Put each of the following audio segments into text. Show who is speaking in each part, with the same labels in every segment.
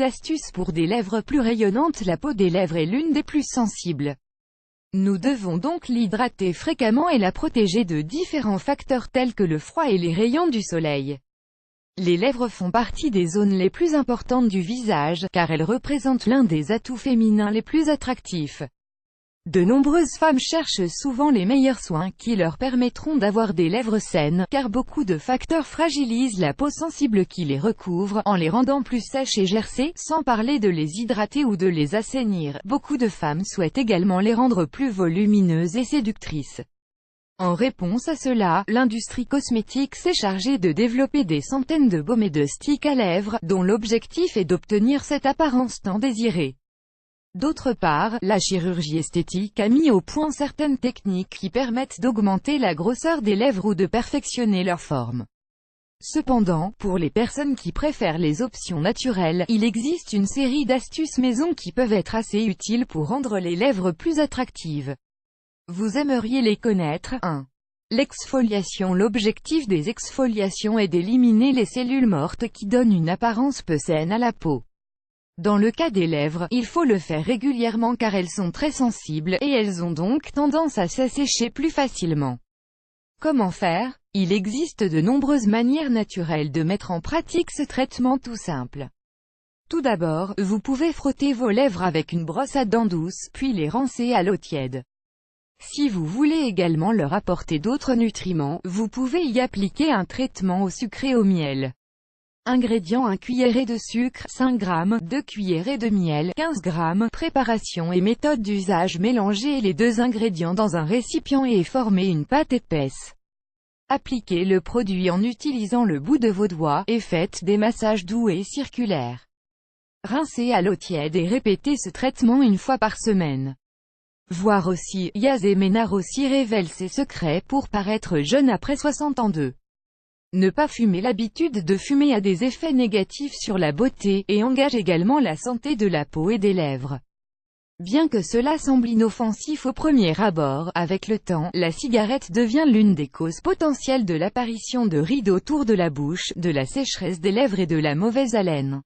Speaker 1: 6 astuces pour des lèvres plus rayonnantes. La peau des lèvres est l'une des plus sensibles. Nous devons donc l'hydrater fréquemment et la protéger de différents facteurs tels que le froid et les rayons du soleil. Les lèvres font partie des zones les plus importantes du visage, car elles représentent l'un des atouts féminins les plus attractifs. De nombreuses femmes cherchent souvent les meilleurs soins qui leur permettront d'avoir des lèvres saines, car beaucoup de facteurs fragilisent la peau sensible qui les recouvre, en les rendant plus sèches et gercées, sans parler de les hydrater ou de les assainir. Beaucoup de femmes souhaitent également les rendre plus volumineuses et séductrices. En réponse à cela, l'industrie cosmétique s'est chargée de développer des centaines de baumes et de sticks à lèvres, dont l'objectif est d'obtenir cette apparence tant désirée. D'autre part, la chirurgie esthétique a mis au point certaines techniques qui permettent d'augmenter la grosseur des lèvres ou de perfectionner leur forme. Cependant, pour les personnes qui préfèrent les options naturelles, il existe une série d'astuces maison qui peuvent être assez utiles pour rendre les lèvres plus attractives. Vous aimeriez les connaître. 1. L'exfoliation. L'objectif des exfoliations est d'éliminer les cellules mortes qui donnent une apparence peu saine à la peau. Dans le cas des lèvres, il faut le faire régulièrement car elles sont très sensibles, et elles ont donc tendance à s'assécher plus facilement. Comment faire? Il existe de nombreuses manières naturelles de mettre en pratique ce traitement tout simple. Tout d'abord, vous pouvez frotter vos lèvres avec une brosse à dents douce, puis les rincer à l'eau tiède. Si vous voulez également leur apporter d'autres nutriments, vous pouvez y appliquer un traitement au sucre et au miel. Ingrédients: 1 cuillerée de sucre, 5 g, 2 cuillerées de miel, 15 g. Préparation et méthode d'usage: mélangez les deux ingrédients dans un récipient et formez une pâte épaisse. Appliquez le produit en utilisant le bout de vos doigts, et faites des massages doux et circulaires. Rincez à l'eau tiède et répétez ce traitement une fois par semaine. Voir aussi, Yazé Ménard aussi révèle ses secrets pour paraître jeune après 60 ans. Ne pas fumer. L'habitude de fumer a des effets négatifs sur la beauté, et engage également la santé de la peau et des lèvres. Bien que cela semble inoffensif au premier abord, avec le temps, la cigarette devient l'une des causes potentielles de l'apparition de rides autour de la bouche, de la sécheresse des lèvres et de la mauvaise haleine.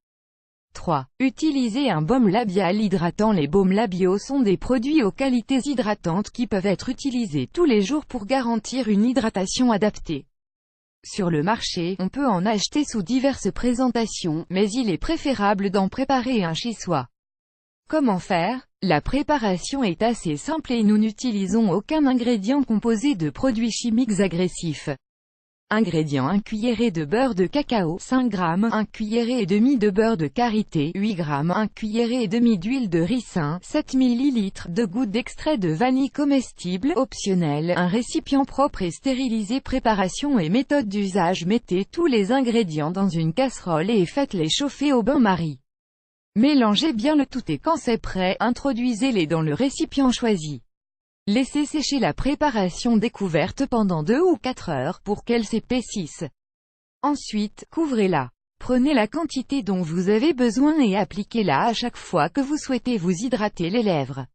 Speaker 1: 3. Utilisez un baume labial hydratant. Les baumes labiaux sont des produits aux qualités hydratantes qui peuvent être utilisés tous les jours pour garantir une hydratation adaptée. Sur le marché, on peut en acheter sous diverses présentations, mais il est préférable d'en préparer un chez soi. Comment faire? La préparation est assez simple et nous n'utilisons aucun ingrédient composé de produits chimiques agressifs. Ingrédients: 1 cuillerée de beurre de cacao, 5 g, 1 cuillerée et demie de beurre de karité, 8 g, 1 cuillerée et demie d'huile de ricin, 7 ml, 2 gouttes d'extrait de vanille comestible, optionnel, un récipient propre et stérilisé. Préparation et méthode d'usage: mettez tous les ingrédients dans une casserole et faites-les chauffer au bain-marie. Mélangez bien le tout et quand c'est prêt, introduisez-les dans le récipient choisi. Laissez sécher la préparation découverte pendant 2 ou 4 heures pour qu'elle s'épaississe. Ensuite, couvrez-la. Prenez la quantité dont vous avez besoin et appliquez-la à chaque fois que vous souhaitez vous hydrater les lèvres.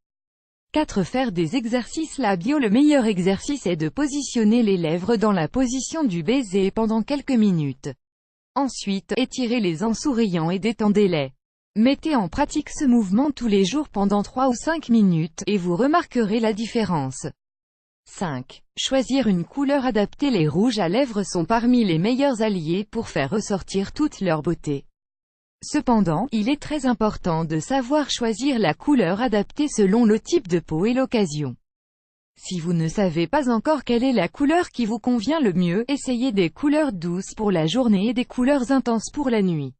Speaker 1: 4. Faire des exercices labiaux. Le meilleur exercice est de positionner les lèvres dans la position du baiser pendant quelques minutes. Ensuite, étirez-les en souriant et détendez-les. Mettez en pratique ce mouvement tous les jours pendant 3 ou 5 minutes, et vous remarquerez la différence. 5. Choisir une couleur adaptée. Les rouges à lèvres sont parmi les meilleurs alliés pour faire ressortir toute leur beauté. Cependant, il est très important de savoir choisir la couleur adaptée selon le type de peau et l'occasion. Si vous ne savez pas encore quelle est la couleur qui vous convient le mieux, essayez des couleurs douces pour la journée et des couleurs intenses pour la nuit.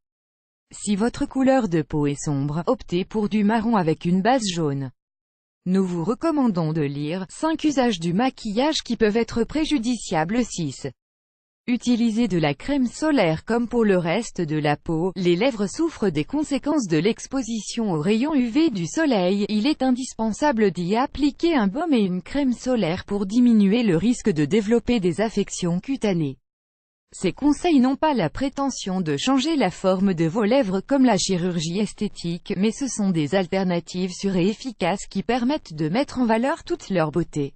Speaker 1: Si votre couleur de peau est sombre, optez pour du marron avec une base jaune. Nous vous recommandons de lire 5 usages du maquillage qui peuvent être préjudiciables. 6. Utilisez de la crème solaire. Comme pour le reste de la peau, les lèvres souffrent des conséquences de l'exposition aux rayons UV du soleil. Il est indispensable d'y appliquer un baume et une crème solaire pour diminuer le risque de développer des affections cutanées. Ces conseils n'ont pas la prétention de changer la forme de vos lèvres comme la chirurgie esthétique, mais ce sont des alternatives sûres et efficaces qui permettent de mettre en valeur toute leur beauté.